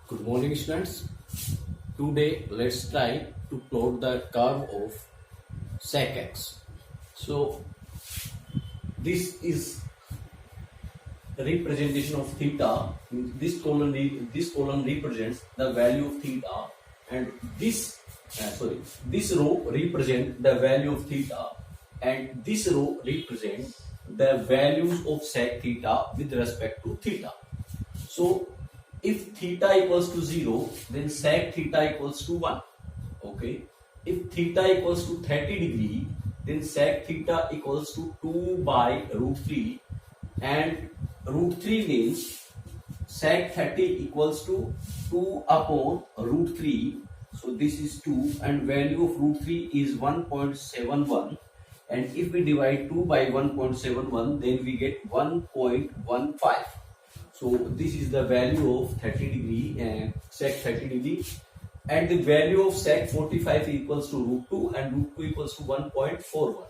Good morning, students. Today, let's try to plot the curve of sec x. So, this is the representation of theta. This column represents the value of theta, and this row represent the value of theta, and this row represent the values of sec theta with respect to theta. So, if theta equals to 0, then sec theta equals to 1. Okay. If theta equals to 30 degree, then sec theta equals to 2 by root 3, and root 3 means sec 30 equals to 2 upon root 3. So this is 2, and value of root 3 is 1.71, and if we divide 2 by 1.71, then we get 1.15. So this is the value of 30 degree and sec 30 degree, and the value of sec 45 equals to root 2, and root 2 equals to 1.41.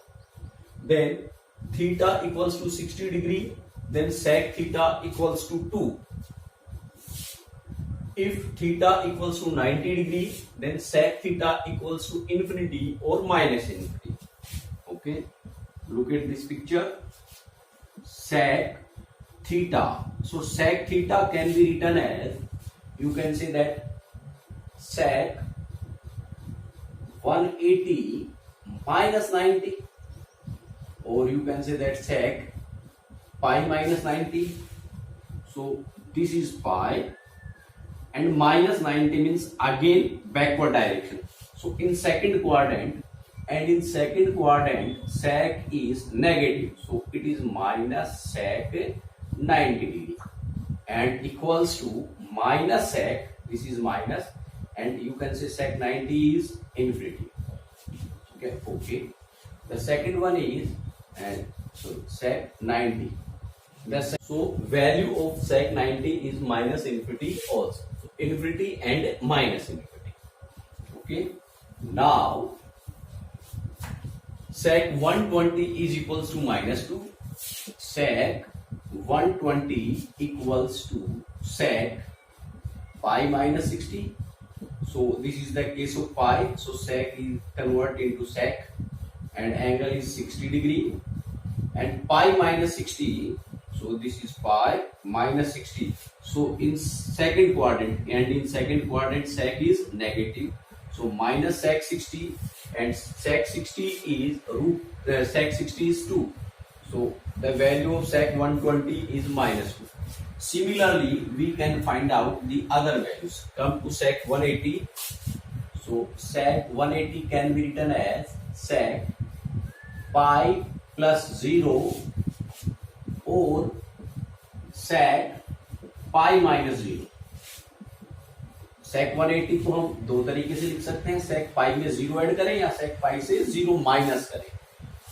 Then theta equals to 60 degree, then sec theta equals to 2. If theta equals to 90 degree, then sec theta equals to infinity or minus infinity. Okay, look at this picture. Sec theta. So sec theta can be written as, you can say that sec 180 minus 90, or you can say that sec pi minus 90. So this is pi, and minus 90 means again backward direction. So in second quadrant, and in second quadrant sec is negative, so it is minus sec 90 degree, and equals to minus sec, this is minus, and you can say sec 90 is infinity. Okay. The second one is, and so sec 90. So value of sec 90 is minus infinity also. So infinity and minus infinity. Okay. Now sec 120 is equals to minus 2. Sec 120 equals to sec pi minus 60. So this is the case of pi. So sec is converted into sec, and angle is 60 degree, and pi minus 60. So this is pi minus 60. So in second quadrant, and in second quadrant sec is negative. So minus sec 60, and sec 60 is sec 60 is 2. So the value of sec 120 is minus 2. Similarly, we can find out the other values. Come to sec 180. So sec 180 can be written as sec pi plus 0 or sec pi minus 0. sec 180 को हम दो तरीके से लिख सकते हैं, sec pi में 0 add करें या sec pi से 0 माइनस करें.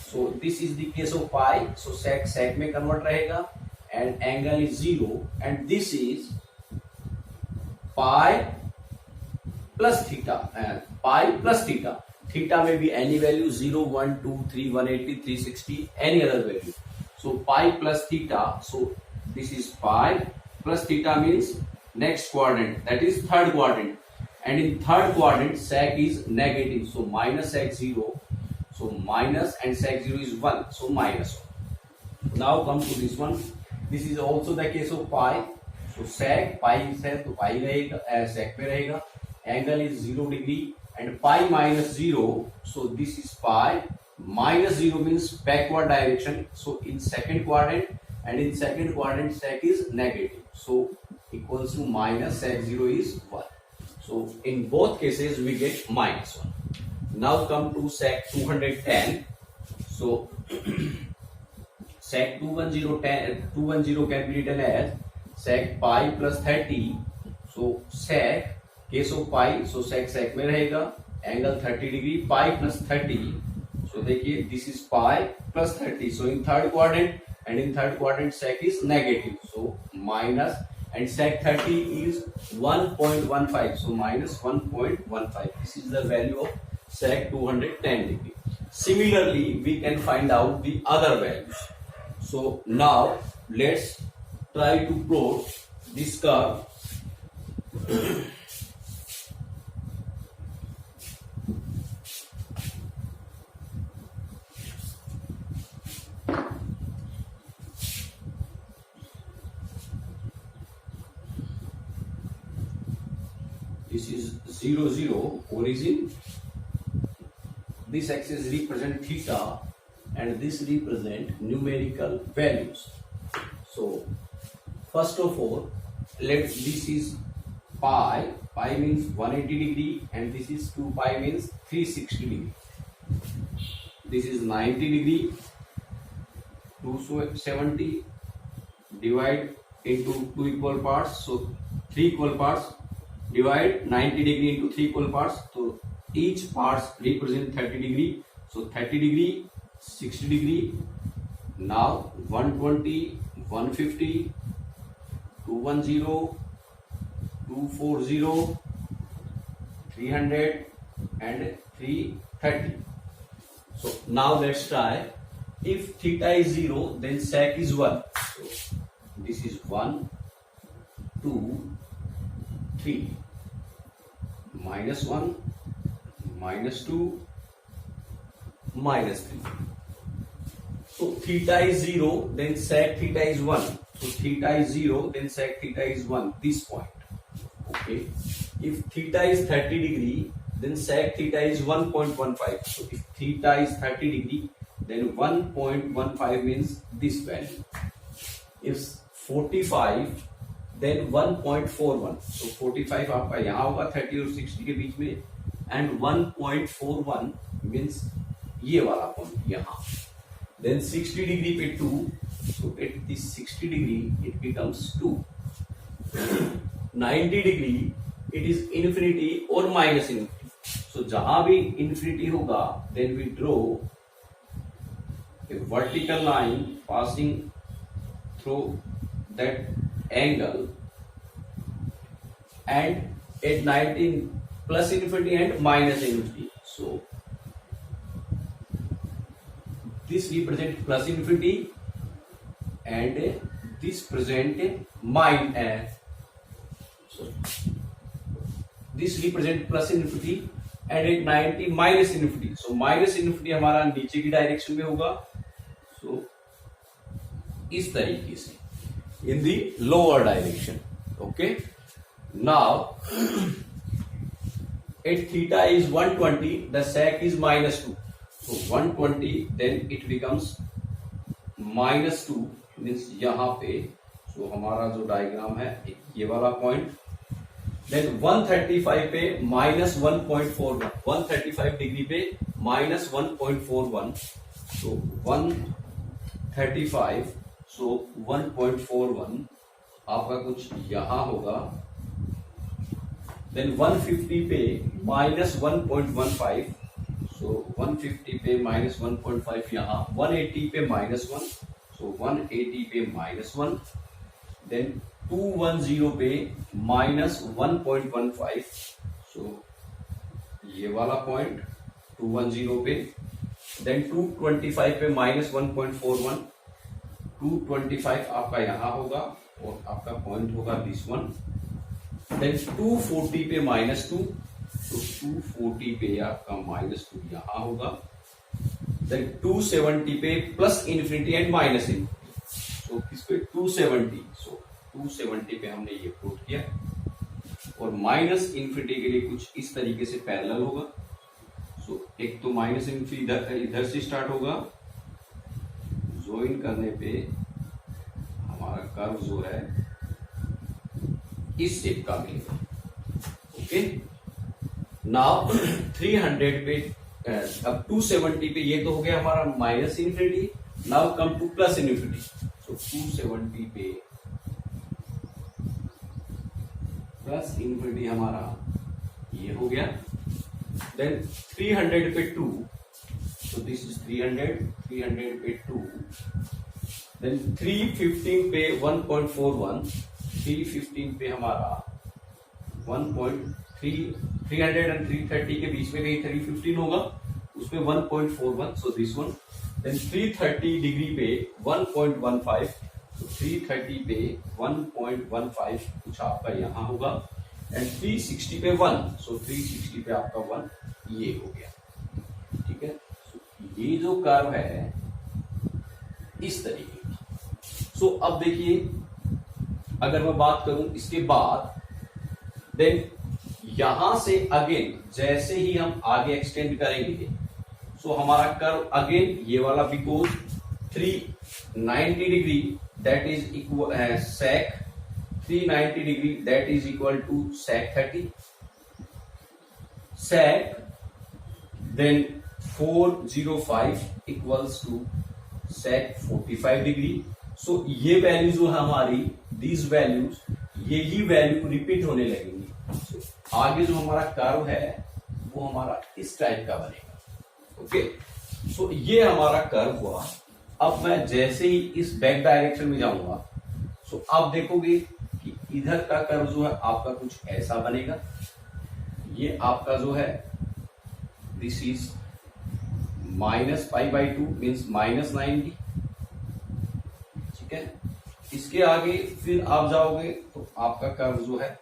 So this is the case of pi. So sec में कन्वर्ट रहेगा, and angle is 0, and this is pi plus theta, and pi plus theta. Theta may be any value, 0, 1, 2, 3, 180, 360, any other value. So pi plus theta. So this is pi plus theta means next quadrant, that is third quadrant, and in third quadrant sec is negative. So minus sec 0. So minus, and sec 0 is 1. So minus 1. Now come to this one. This is also the case of pi. So sec pi है तो pi रहेगा, sec पे रहेगा. Angle is 0 degree, and pi minus 0. So this is pi minus 0 means backward direction. So in second quadrant, and in second quadrant sec is negative. So equals to minus sec 0 is 1. So in both cases we get minus 1. Now come to sec 210. So sec 210 can be written as sec pi plus 30. So sec, case of pi, so sec में रहेगा, angle 30 degree, pi plus 30. So देखिए, this is pi plus 30. So in third quadrant, and in third quadrant sec is negative. So minus, and sec 30 is 1.15. So minus 1.15. This is the value of sec 210 degree. Similarly, we can find out the other values. So now let's try to plot this curve This is 0 0 origin. This axis represent theta and this represent numerical values. So first of all, this is pi. Pi means 180 degree and this is 2 pi means 360 degree. This is 90 degree. 270 divide into 2 equal parts. So 3 equal parts. Divide 90 degree into 3 equal parts. So each parts represent 30 degree. So 30 degree, 60 degree. Now 120, 150, 210, 240, 300 and 330. So now let's try. If theta is 0, then sec is 1. So this is 1, 2, 3. Minus 1, minus 2, minus 3. So theta is 0, then sec theta is 1. So theta is 0, then sec theta is 1. This point. Okay. If theta is 30 degree, then sec theta is 1.15. So if theta is 30 degree, then 1.15 means this value. If 45, then 1.41. So 45 आपका यहाँ होगा 30 और 60 के बीच में, and 1.41 means ये वाला point यहाँ. Then 60 degree पे 2, so at this 60 degree it becomes 2. 90 degree it is infinity or minus infinity. So जहां भी infinity होगा, then we draw a vertical line passing through that angle, and at 19 plus infinity and minus infinity. So this represent plus infinity and this present this represent plus infinity and at 90 minus infinity. So minus infinity हमारा नीचे की direction में होगा. So इस तरीके से in the lower direction. Okay. Now at theta is 120, the sec is minus 2. So 120, then it becomes minus 2 means यहाँ पे. So हमारा जो डायग्राम है ये वाला पॉइंट. Then 135 पे minus 1.41. 135 डिग्री पे minus 1.41. So 135. So 1.41 आपका कुछ यहाँ होगा. Then 150 पे minus 1.15. So 150 पे minus 1.5 यहाँ. 180 पे minus 1. So 180 पे minus 1. Then 210 पे minus 1.15. So ये वाला पॉइंट 210 पे. Then 225 पे minus 1.41. 225 आपका यहाँ होगा और आपका पॉइंट होगा दिस वन. देन 240 पे माइनस 2. तो 240 पे आपका माइनस 2 यहाँ होगा. देन 270 पे plus infinity and minus infinity. तो किस पे 270. सो 270 पे हमने ये प्रूव किया. और माइनस इन्फिनिटी के लिए कुछ इस तरीके से पैरेलल होगा. सो एक तो माइनस इन्फिनिटी इधर से स्टार्ट होगा. ज्वाइन करने पे हमारा कर्व जो है इस शेप का मिलेगा. ओके. नाउ 300 पे अब 270 पे ये तो हो गया हमारा minus infinity. Now come to plus infinity. So 270 पे प्लस इन्फिनिटी हमारा ये हो गया. देन 300 पे 2. So this is 300 पे 2. Then 315 पे 1.41. 315 पे हमारा 1.3 300 and 330 के बीच में कहीं 315 होगा. उसमें 1.41. So this one. Then 330 degree पे 1.15. So 330 पे 1.15 कुछ आपका यहाँ होगा. एंड 360 पे 1, सो 360 पे आपका 1 ये हो गया, ठीक है। ये जो कर्व है इस तरीके का। सो अब देखिए, अगर मैं बात करूं इसके बाद, देन यहां से अगेन जैसे ही हम आगे एक्सटेंड करेंगे, सो हमारा कर्व अगेन ये वाला, because 390 degree that is equal sec 390 degree that is equal to sec 30, sec then 405 equals to sec 45 degree. So ये वैल्यू जो है हमारी, दीज वैल्यूज यही वैल्यू रिपीट होने लगेंगी। so, आगे जो हमारा कर्व है वो हमारा इस टाइप का बनेगा। ओके, सो ये हमारा कर्व हुआ। अब मैं जैसे ही इस बैक डायरेक्शन में जाऊंगा, सो आप देखोगे कि इधर का कर्व जो है आपका कुछ ऐसा बनेगा। ये आपका जो है दिस इज -π/2 मीन्स -90, ठीक है। इसके आगे फिर आप जाओगे तो आपका कर्व जो है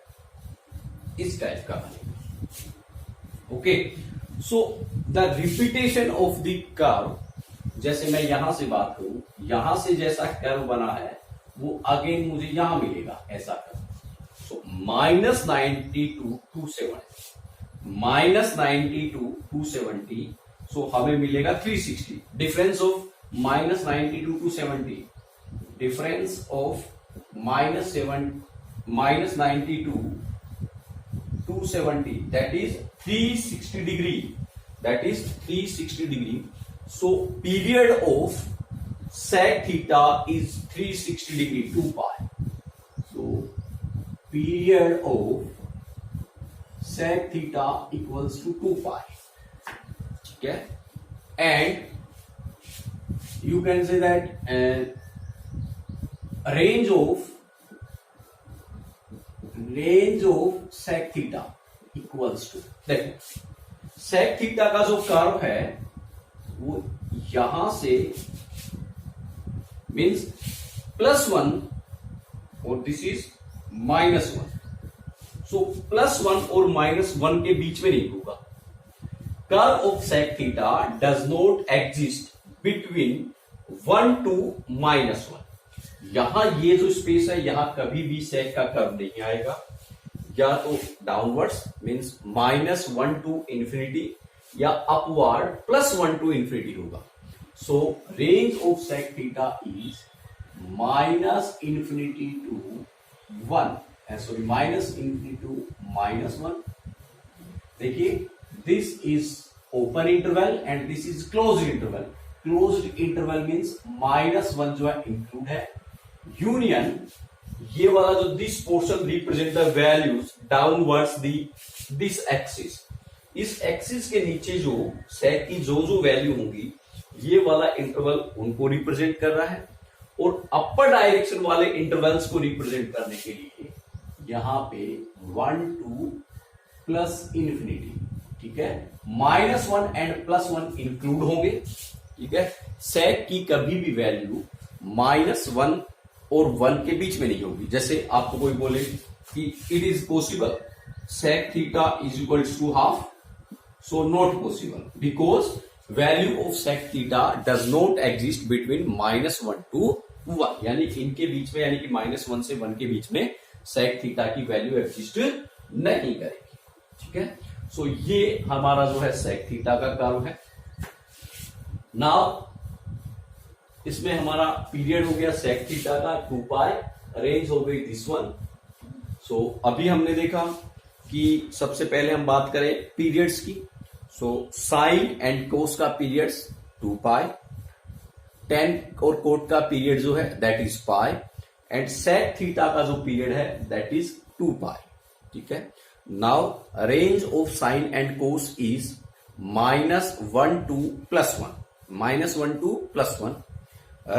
इस टाइप का बनेगा। Okay, so the repetition of the curve, जैसे मैं यहां से बात करूं, यहां से जैसा कर्व बना है वो अगेन मुझे यहां मिलेगा ऐसा कर्व। सो -90 to 270, -90 to 270, सो हमें मिलेगा 360। Difference of -90 to 270, difference of -90 to 270, that is 360 degree, that is 360 degree. So period of sec theta is 360 degree, 2 pi. So period of sec theta equals to 2 pi, ठीक है। and you can say that range of sec theta equals to, देखो sec theta का जो curve है वो यहां से means +1 और दिस इज -1, सो +1 और -1 के बीच में नहीं होगा। Curve of sec theta does not exist between 1 to -1। यहां ये जो स्पेस है यहां कभी भी sec का कर्व नहीं आएगा, या तो डाउनवर्ड्स मीन्स -1 to इंफिनिटी या अपवर्ड +1 to इंफिनिटी होगा। सो range of sec theta is -infinity to 1, sorry -infinity to -1। देखिए this is open interval and this is closed interval. Closed interval means -1 जो है इंक्लूड है, यूनियन ये वाला जो this portion represent the values downwards this axis, इस axis के नीचे जो sec की जो वैल्यू होंगी ये वाला इंटरवल उनको रिप्रेजेंट कर रहा है, और अपर डायरेक्शन वाले इंटरवल्स को रिप्रेजेंट करने के लिए यहां पे 1 to +infinity, ठीक है। -1 एंड +1 इंक्लूड होंगे, ठीक है। sec की कभी भी वैल्यू -1 और 1 के बीच में नहीं होगी। जैसे आपको कोई बोले कि it is possible sec theta is equals to half, so not possible because value of sec theta does not exist between -1 to 1, यानी इनके बीच में, यानी कि -1 से 1 के बीच में sec theta की वैल्यू एग्जिस्ट नहीं करेगी, ठीक है। सो ये हमारा जो है sec theta का कर्व है। नाउ इसमें हमारा पीरियड हो गया sec theta का 2 पाई, रेंज हो गई दिस वन। सो अभी हमने देखा कि सबसे पहले हम बात करें पीरियड्स की। सो साइन एंड कोस का पीरियड्स 2 पाई, टेन और कोट का पीरियड जो है that is pi, and sec theta का जो पीरियड है दैट इज 2 पाई, ठीक है। Now range of sine and cos is -1 to +1, -1 to +1।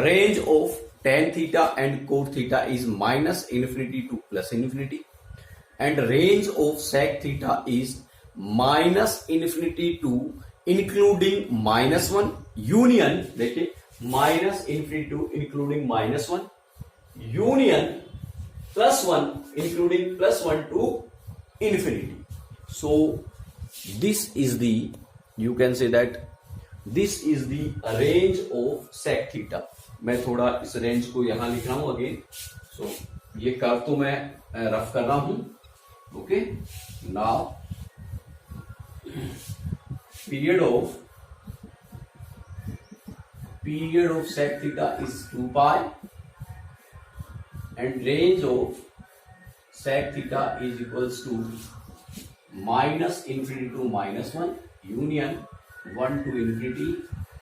Range of tan theta and cot theta is -infinity to +infinity, and range of sec theta is -infinity to including -1, union, देखिए -infinity to including -1, union +1 including +1 to infinity. So this is the, you can say that this is the range of sec theta. मैं थोड़ा इस range को यहां लिख रहा हूं again. सो ये कर्व तो मैं रफ कर रहा हूं. Okay, now period of sec theta is 2 pi and range of sec theta is equals to minus infinity to minus 1 union 1 to infinity